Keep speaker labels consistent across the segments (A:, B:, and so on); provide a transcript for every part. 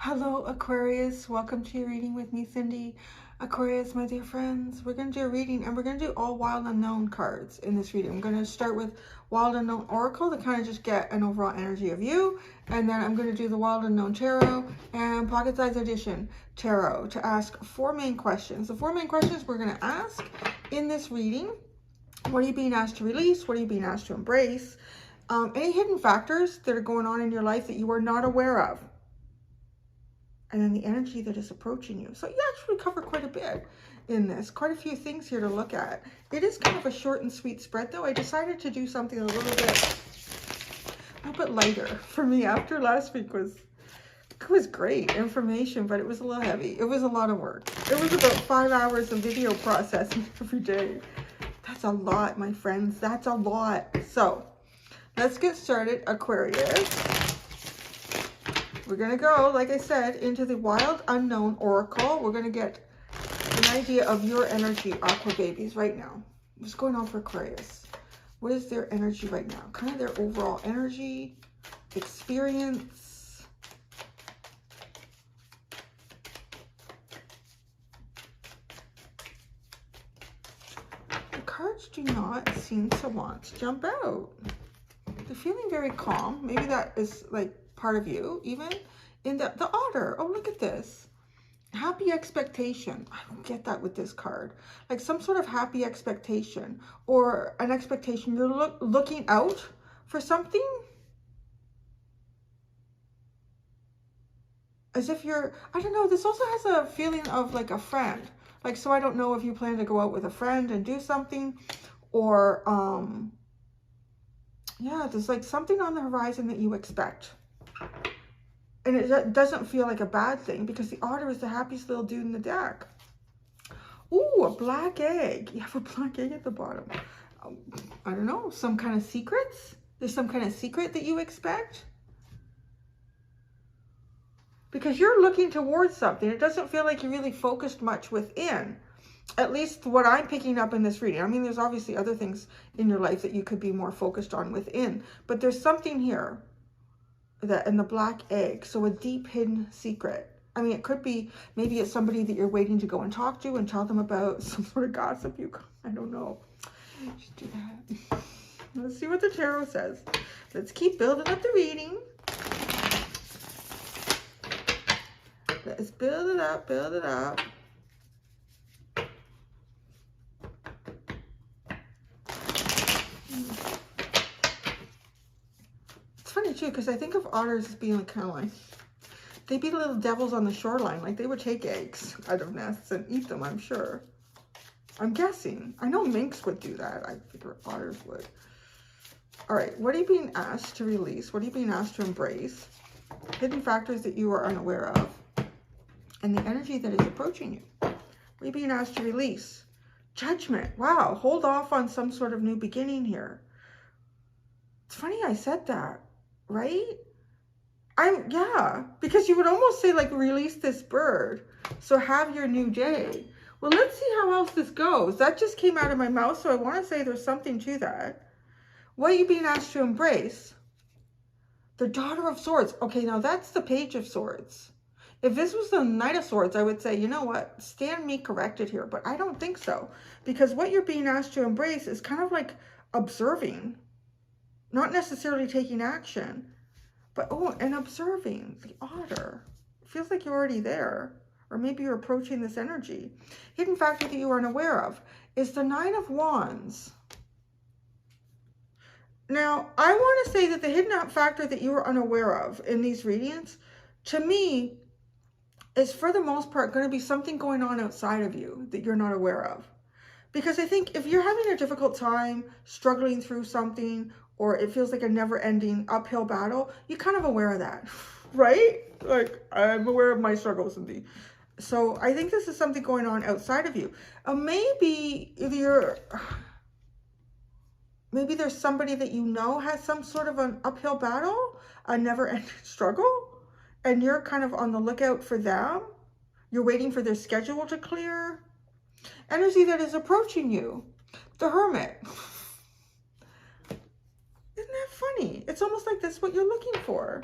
A: Hello, Aquarius. Welcome to your reading with me, Cindy. Aquarius, my dear friends, we're going to do a reading and we're going to do all Wild Unknown cards in this reading. I'm going to start with Wild Unknown Oracle to kind of just get an overall energy of you. And then I'm going to do the Wild Unknown Tarot and Pocket Size Edition Tarot to ask 4 main questions. The 4 main questions we're going to ask in this reading: what are you being asked to release? What are you being asked to embrace? Any hidden factors that are going on in your life that you are not aware of? And then the energy that is approaching you. So you actually cover quite a bit in this, quite a few things here to look at. It is kind of a short and sweet spread though. I decided to do something a little bit lighter for me after last week. It was great information, but it was a little heavy. It was a lot of work. It was about 5 hours of video processing every day. That's a lot, my friends. That's a lot. So let's get started, Aquarius. We're going to go, like I said, into the Wild Unknown Oracle. We're going to get an idea of your energy, Aqua babies, right now. What's going on for Aquarius? What is their energy right now? Kind of their overall energy, experience. The cards do not seem to want to jump out. They're feeling very calm. Maybe that is like part of you, even in the otter. Oh, look at this. Happy expectation. I don't get that with this card. Like some sort of happy expectation or an expectation. You're looking out for something. As if you're, I don't know, this also has a feeling of like a friend. Like, so I don't know if you plan to go out with a friend and do something, or yeah, there's like something on the horizon that you expect. And it doesn't feel like a bad thing because the otter is the happiest little dude in the deck. Ooh, a black egg. You have a black egg at the bottom. I don't know, some kind of secrets? There's some kind of secret that you expect? Because you're looking towards something. It doesn't feel like you're really focused much within. At least what I'm picking up in this reading. I mean, there's obviously other things in your life that you could be more focused on within. But there's something here that in the black egg. So a deep hidden secret. I mean, it could be, maybe it's somebody that you're waiting to go and talk to and tell them about some sort of gossip. I don't know. Just do that. Let's see what the tarot says. Let's keep building up the reading. Let's build it up, build it up. It's funny too, because I think of otters as being kind of like, they'd be little devils on the shoreline. Like they would take eggs out of nests and eat them, I'm sure. I'm guessing. I know minks would do that. I figure otters would. All right, what are you being asked to release? What are you being asked to embrace? Hidden factors that you are unaware of. And the energy that is approaching you. What are you being asked to release? Judgment. Wow, hold off on some sort of new beginning here. It's funny I said that, right? Yeah, because you would almost say like release this bird. So have your new day. Well, let's see how else this goes. That just came out of my mouth, so I want to say there's something to that. What are you being asked to embrace? The Daughter of Swords. Okay, now that's the Page of Swords. If this was the Knight of Swords, I would say, you know what, stand me corrected here. But I don't think so. Because what you're being asked to embrace is kind of like observing. Not necessarily taking action. But, oh, and observing. The otter. It feels like you're already there. Or maybe you're approaching this energy. Hidden factor that you are unaware of is the Nine of Wands. Now, I want to say that the hidden factor that you are unaware of in these readings, to me, is for the most part going to be something going on outside of you that you're not aware of. Because I think if you're having a difficult time struggling through something, or it feels like a never-ending uphill battle, you're kind of aware of that, right? Like, I'm aware of my struggles and the... So I think this is something going on outside of you. Maybe if maybe there's somebody that you know has some sort of an uphill battle, a never-ending struggle, and you're kind of on the lookout for them. You're waiting for their schedule to clear. Energy that is approaching you. The Hermit. Isn't that funny? It's almost like that's what you're looking for.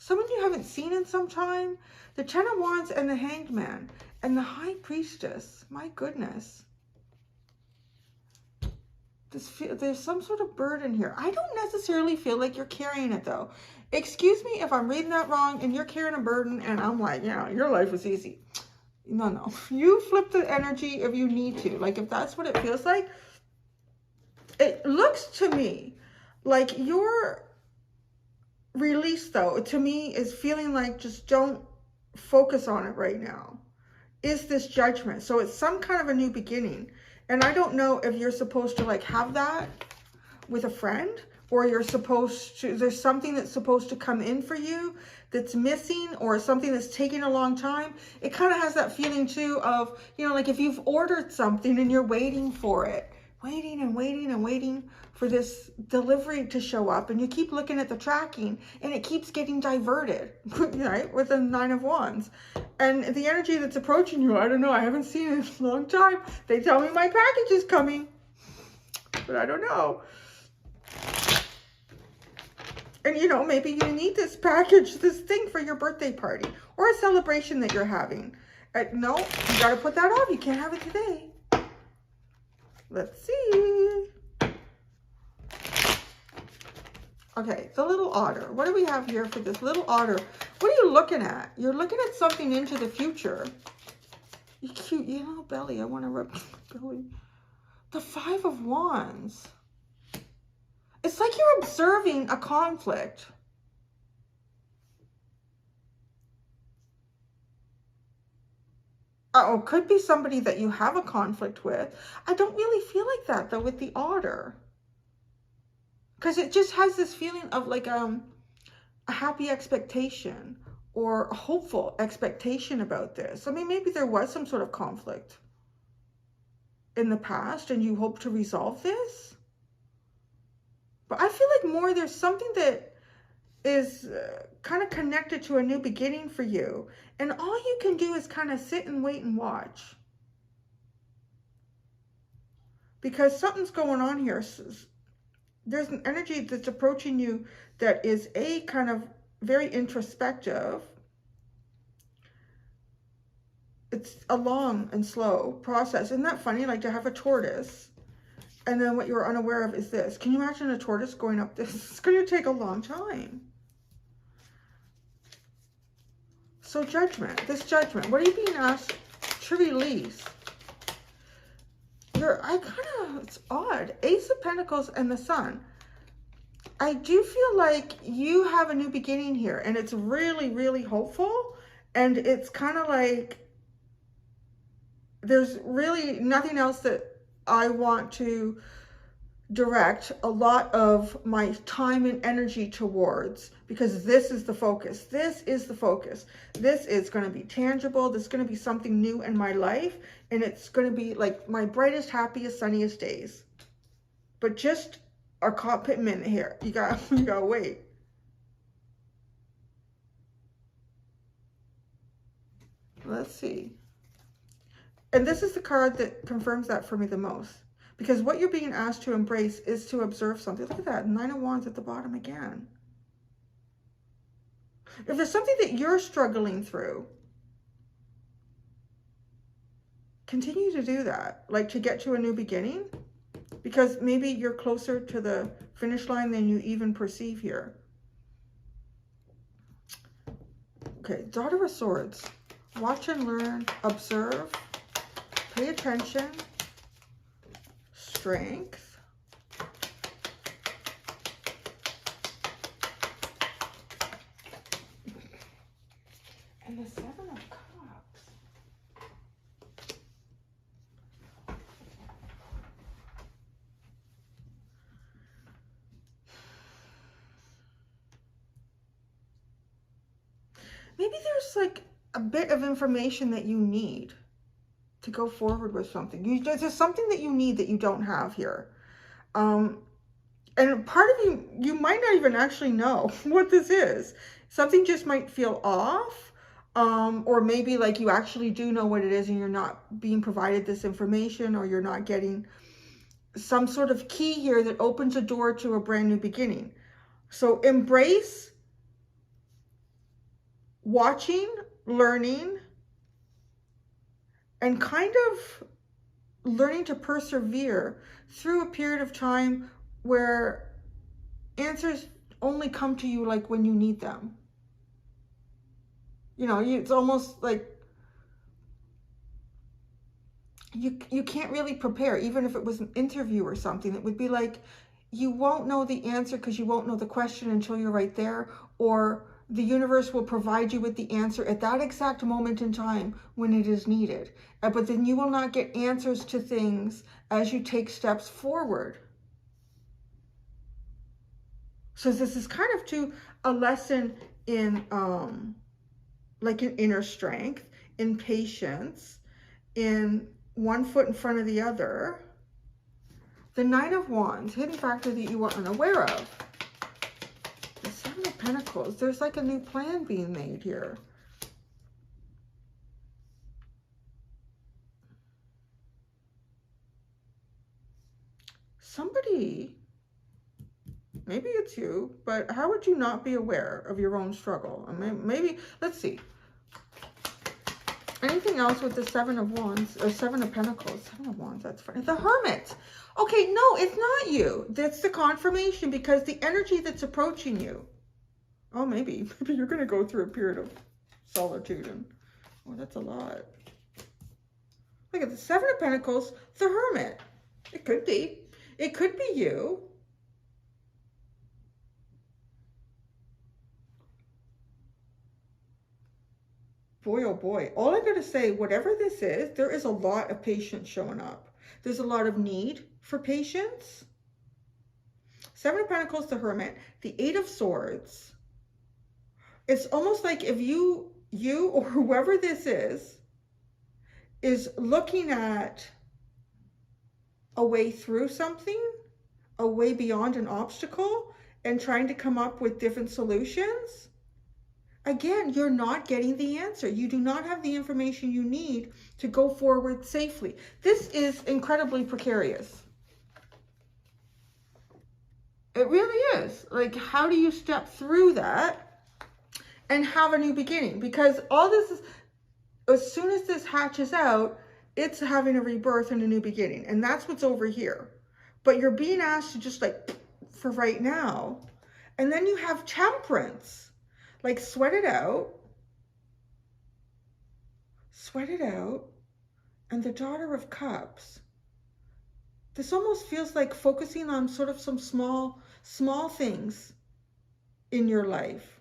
A: Someone you haven't seen in some time. The Ten of Wands and the Hanged Man and the High Priestess. My goodness. There's some sort of burden here. I don't necessarily feel like you're carrying it though. Excuse me if I'm reading that wrong and you're carrying a burden and I'm like, yeah, your life was easy. No. You flip the energy if you need to. Like if that's what it feels like. It looks to me like your release though, to me is feeling like just don't focus on it right now. Is this Judgment. So it's some kind of a new beginning. And I don't know if you're supposed to like have that with a friend, or you're supposed to, there's something that's supposed to come in for you that's missing, or something that's taking a long time. It kind of has that feeling too of, you know, like if you've ordered something and you're waiting for it, waiting and waiting and waiting for this delivery to show up, and you keep looking at the tracking and it keeps getting diverted, right? With the Nine of Wands. And the energy that's approaching you, I don't know, I haven't seen it in a long time. They tell me my package is coming, but I don't know. And you know, maybe you need this package, this thing for your birthday party or a celebration that you're having. No, you got to put that off. You can't have it today. Let's see. Okay, the little otter. What do we have here for this little otter? What are you looking at? You're looking at something into the future. You cute, you know, belly. I want to rub your belly. The Five of Wands. It's like you're observing a conflict. Oh, could be somebody that you have a conflict with. I don't really feel like that though with the otter. Because it just has this feeling of like a happy expectation or a hopeful expectation about this. I mean, maybe there was some sort of conflict in the past and you hope to resolve this. But I feel like more there's something that is kind of connected to a new beginning for you. And all you can do is kind of sit and wait and watch. Because something's going on here. There's an energy that's approaching you that is a kind of very introspective. It's a long and slow process. Isn't that funny? Like to have a tortoise. And then what you're unaware of is this. Can you imagine a tortoise going up this? It's going to take a long time. So Judgment, this Judgment, what are you being asked to release? It's odd. Ace of Pentacles and the Sun. I do feel like you have a new beginning here and it's really, really hopeful. And it's kind of like there's really nothing else that I want to direct a lot of my time and energy towards, because this is the focus. This is the focus. This is going to be tangible. This is going to be something new in my life. And it's going to be like my brightest, happiest, sunniest days. But just a cockpit minute here. You gotta wait. Let's see. And this is the card that confirms that for me the most. Because what you're being asked to embrace is to observe something. Look at that. Nine of Wands at the bottom again. If there's something that you're struggling through, continue to do that. Like to get to a new beginning. Because maybe you're closer to the finish line than you even perceive here. Okay, Daughter of Swords. Watch and learn. Observe. Pay attention. Strength. And the Seven of Cups. Maybe there's like a bit of information that you need to go forward with something. There's something that you need that you don't have here. And part of you might not even actually know what this is. Something just might feel off. Or maybe like you actually do know what it is and you're not being provided this information, or you're not getting some sort of key here that opens a door to a brand new beginning. So embrace watching, learning, and kind of learning to persevere through a period of time where answers only come to you like when you need them. You know, it's almost like you can't really prepare. Even if it was an interview or something, it would be like you won't know the answer because you won't know the question until you're right there, or the universe will provide you with the answer at that exact moment in time when it is needed. But then you will not get answers to things as you take steps forward. So this is kind of to a lesson in like in inner strength, in patience, in one foot in front of the other. The Nine of Wands, hidden factor that you are unaware of. The Seven of Pentacles, there's like a new plan being made here. Somebody, maybe it's you, but how would you not be aware of your own struggle? I mean, maybe, let's see. Anything else with the Seven of Wands, or Seven of Pentacles? Seven of Wands, that's funny. The Hermit. Okay, no, it's not you. That's the confirmation, because the energy that's approaching you. Oh, maybe you're going to go through a period of solitude. And oh, that's a lot. Look at the Seven of Pentacles, the Hermit. It could be. It could be you. Boy, oh boy. All I gotta say, whatever this is, there is a lot of patience showing up. There's a lot of need for patience. Seven of Pentacles, the Hermit. The Eight of Swords. It's almost like if you or whoever this is looking at a way through something, a way beyond an obstacle, and trying to come up with different solutions. Again, you're not getting the answer. You do not have the information you need to go forward safely. This is incredibly precarious. It really is. Like, how do you step through that and have a new beginning? Because all this is, as soon as this hatches out, it's having a rebirth and a new beginning. And that's what's over here. But you're being asked to just like, for right now. And then you have Temperance. Like, sweat it out. Sweat it out. And the Daughter of Cups. This almost feels like focusing on sort of some small things in your life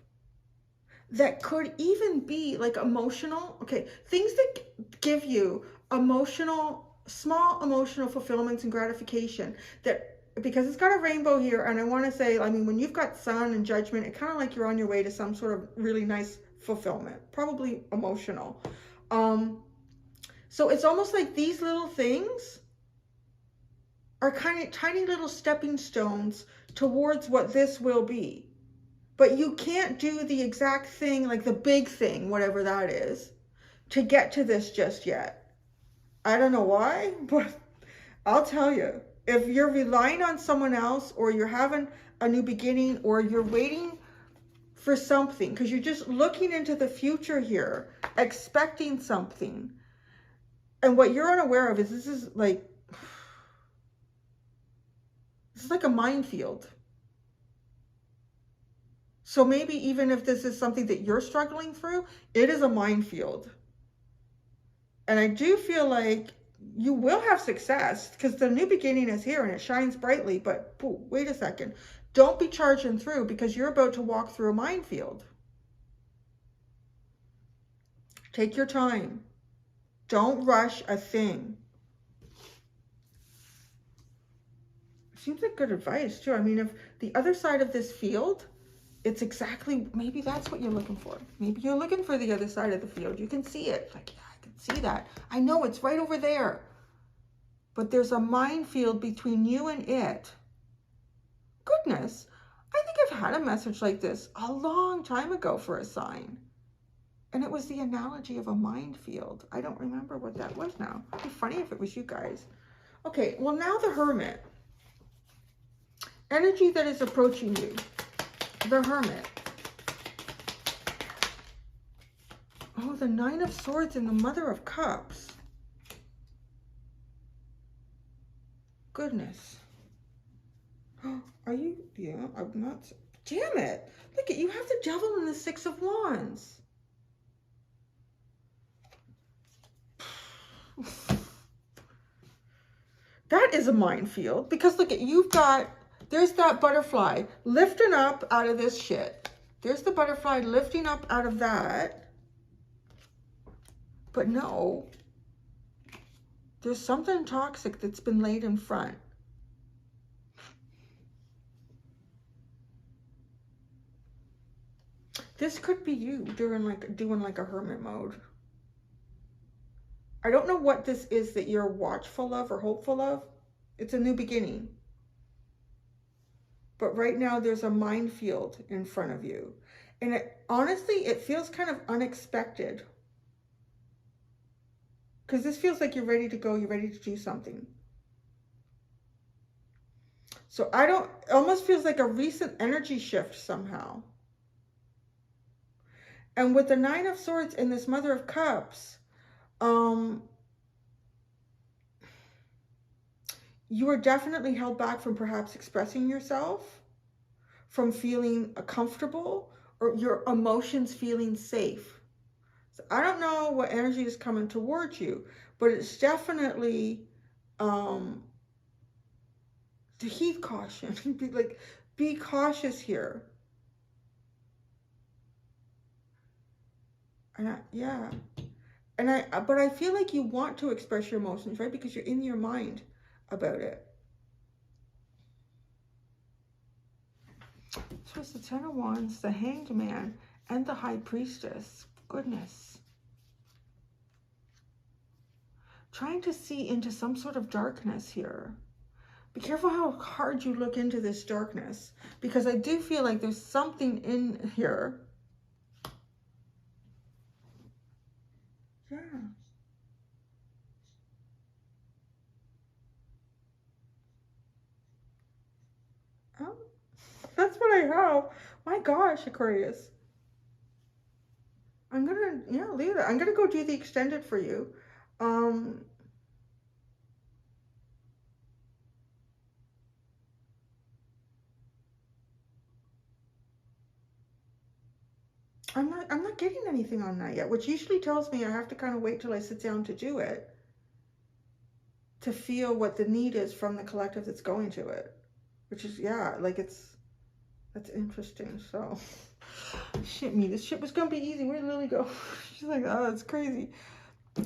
A: that could even be like emotional. Okay, things that give you small emotional fulfillments and gratification, that, because it's got a rainbow here, and I want to say, I mean, when you've got Sun and Judgment, it's kind of like you're on your way to some sort of really nice fulfillment, probably emotional. So it's almost like these little things are kind of tiny little stepping stones towards what this will be. But you can't do the exact thing, like the big thing, whatever that is, to get to this just yet. I don't know why, but I'll tell you. If you're relying on someone else, or you're having a new beginning, or you're waiting for something, because you're just looking into the future here, expecting something, and what you're unaware of is this is like a minefield. So maybe even if this is something that you're struggling through, it is a minefield. And I do feel like you will have success, because the new beginning is here and it shines brightly. But wait a second. Don't be charging through, because you're about to walk through a minefield. Take your time. Don't rush a thing. Seems like good advice too. I mean, if the other side of this field, it's exactly, maybe that's what you're looking for. Maybe you're looking for the other side of the field. You can see it. Like, yeah, I can see that. I know it's right over there. But there's a minefield between you and it. Goodness, I think I've had a message like this a long time ago for a sign. And it was the analogy of a minefield. I don't remember what that was now. It'd be funny if it was you guys. Okay, well, now the Hermit. Energy that is approaching you. The Hermit. Oh, the Nine of Swords and the Mother of Cups. Goodness. Are you? Yeah, I'm not. Damn it. Look at you have the Devil and the Six of Wands. That is a minefield because look at, you've got, there's that butterfly lifting up out of this shit. There's the butterfly lifting up out of that. But no, there's something toxic that's been laid in front. This could be you doing like a hermit mode. I don't know what this is that you're watchful of or hopeful of. It's a new beginning. But right now there's a minefield in front of you. And honestly, it feels kind of unexpected. Because this feels like you're ready to go, you're ready to do something. So it almost feels like a recent energy shift somehow. And with the Nine of Swords and this Mother of Cups, you are definitely held back from perhaps expressing yourself, from feeling comfortable, or your emotions feeling safe. So I don't know what energy is coming towards you, but it's definitely to heed caution. Be cautious here. And yeah. But I feel like you want to express your emotions, right? Because you're in your mind about it. So it's the Ten of Wands, the Hanged Man, and the High Priestess. Goodness. Trying to see into some sort of darkness here. Be careful how hard you look into this darkness, because I do feel like there's something in here. Yeah. Oh, that's what I have. My gosh, Aquarius. I'm gonna, yeah, leave it. I'm gonna go do the extended for you. I'm not getting anything on that yet, which usually tells me I have to kind of wait till I sit down to do it to feel what the need is from the collective that's going to it, which is, yeah, like that's interesting. So shit me, this shit was gonna be easy. Where did Lily go? She's like, oh, it's crazy.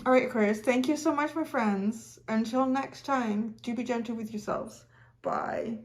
A: All right, Aquarius, thank you so much, my friends. Until next time, do be gentle with yourselves. Bye.